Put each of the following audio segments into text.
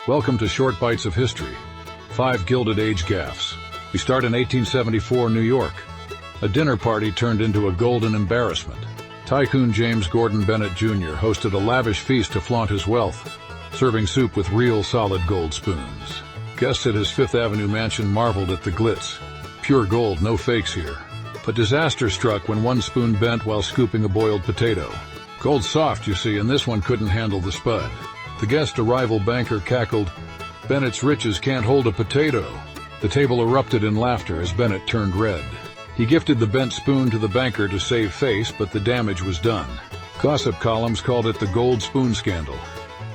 Welcome to Short Bites of History. 5 Gilded Age Gaffes. We start in 1874 New York. A dinner party turned into a golden embarrassment. Tycoon James Gordon Bennett Jr. hosted a lavish feast to flaunt his wealth, serving soup with real solid gold spoons. Guests at his Fifth Avenue mansion marveled at the glitz. Pure gold, no fakes here. But disaster struck when one spoon bent while scooping a boiled potato. Gold's soft, you see, and this one couldn't handle the spud. The guest, a rival banker, cackled, "Bennett's riches can't hold a potato." The table erupted in laughter as Bennett turned red. He gifted the bent spoon to the banker to save face, but the damage was done. Gossip columns called it the gold spoon scandal,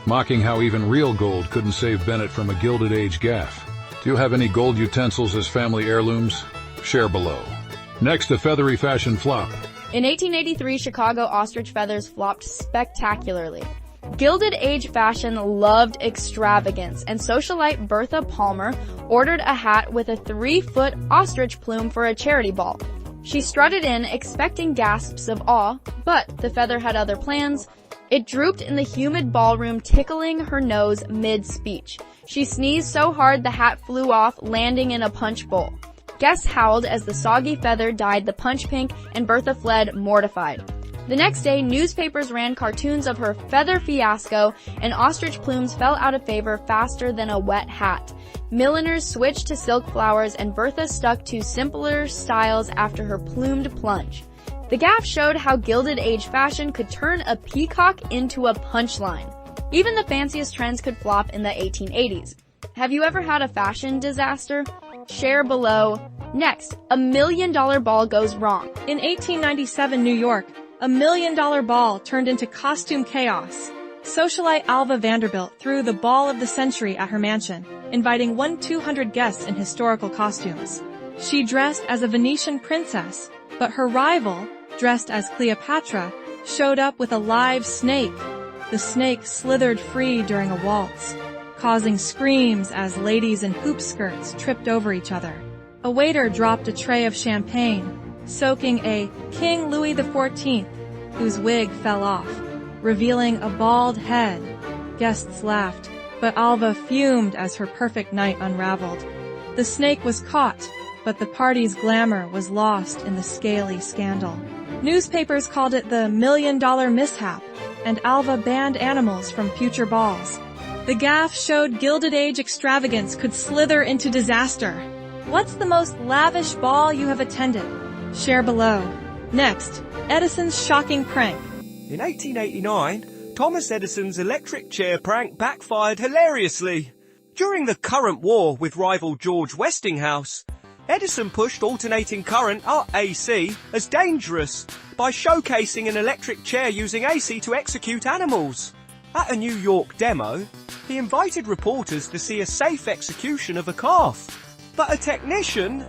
mocking how even real gold couldn't save Bennett from a Gilded Age gaffe. Do you have any gold utensils as family heirlooms? Share below. Next, a feathery fashion flop. In 1883, Chicago ostrich feathers flopped spectacularly. Gilded Age fashion loved extravagance, and socialite Bertha Palmer ordered a hat with a 3-foot ostrich plume for a charity ball. She strutted in, expecting gasps of awe, but the feather had other plans. It drooped in the humid ballroom, tickling her nose mid-speech. She sneezed so hard the hat flew off, landing in a punch bowl. Guests howled as the soggy feather dyed the punch pink, and Bertha fled mortified. The next day, newspapers ran cartoons of her feather fiasco, and ostrich plumes fell out of favor faster than a wet hat. Milliners switched to silk flowers, and Bertha stuck to simpler styles after her plumed plunge. The gaffe showed how Gilded Age fashion could turn a peacock into a punchline. Even the fanciest trends could flop in the 1880s. Have you ever had a fashion disaster? Share below. Next, a $1 million ball goes wrong. In 1897 New York, a $1 million ball turned into costume chaos. Socialite Alva Vanderbilt threw the ball of the century at her mansion, inviting 200 guests in historical costumes. She dressed as a Venetian princess, but her rival, dressed as Cleopatra, showed up with a live snake. The snake slithered free during a waltz, causing screams as ladies in hoop skirts tripped over each other. A waiter dropped a tray of champagne, soaking a King Louis XIV, whose wig fell off, revealing a bald head. Guests laughed, but Alva fumed as her perfect night unraveled. The snake was caught, but the party's glamour was lost in the scaly scandal. Newspapers called it the $1 million mishap, and Alva banned animals from future balls. The gaffe showed Gilded Age extravagance could slither into disaster. What's the most lavish ball you have attended? Share below. Next, Edison's shocking prank. In 1889, Thomas Edison's electric chair prank backfired hilariously. During the current war with rival George Westinghouse, Edison pushed alternating current, AC, as dangerous by showcasing an electric chair using AC to execute animals. At a New York demo, he invited reporters to see a safe execution of a calf. But a technician,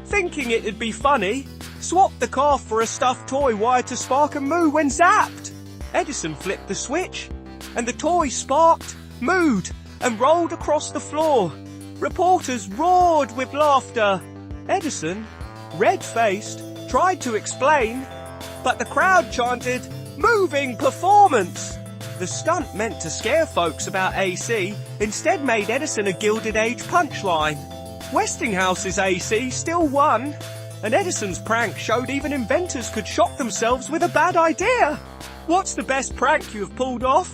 thinking it'd be funny, swapped the calf for a stuffed toy wired to spark and moo when zapped. Edison flipped the switch, and the toy sparked, mooed, and rolled across the floor. Reporters roared with laughter. Edison, red-faced, tried to explain, but the crowd chanted, "Moving performance!" The stunt meant to scare folks about AC instead made Edison a Gilded Age punchline. Westinghouse's AC still won, and Edison's prank showed even inventors could shock themselves with a bad idea. What's the best prank you have pulled off?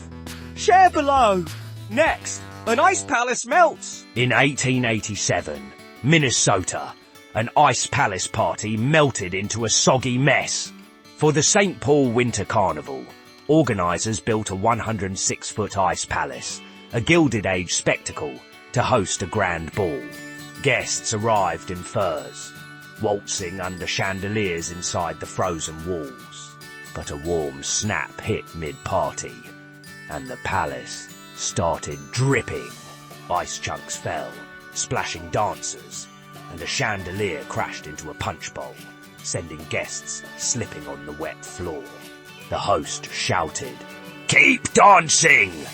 Share below. Next, an ice palace melts. In 1887, Minnesota, an ice palace party melted into a soggy mess. For the St. Paul Winter Carnival, organisers built a 106-foot ice palace, a Gilded Age spectacle, to host a grand ball. Guests arrived in furs, waltzing under chandeliers inside the frozen walls. But a warm snap hit mid-party, and the palace started dripping. Ice chunks fell, splashing dancers, and a chandelier crashed into a punch bowl, sending guests slipping on the wet floor. The host shouted, "Keep dancing!"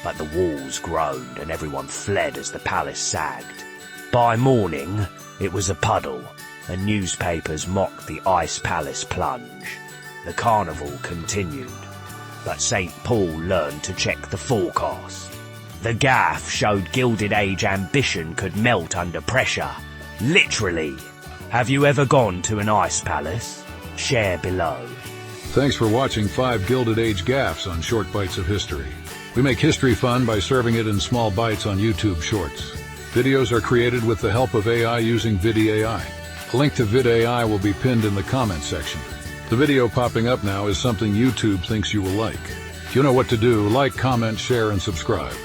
But the walls groaned and everyone fled as the palace sagged. By morning, it was a puddle, and newspapers mocked the ice palace plunge. The carnival continued, but St. Paul learned to check the forecast. The gaff showed Gilded Age ambition could melt under pressure. Literally. Have you ever gone to an ice palace? Share below. Thanks for watching 5 Gilded Age Gaffes on Short Bites of History. We make history fun by serving it in small bites on YouTube Shorts. Videos are created with the help of AI using VidAI. A link to VidAI will be pinned in the comments section. The video popping up now is something YouTube thinks you will like. If you know what to do, like, comment, share, and subscribe.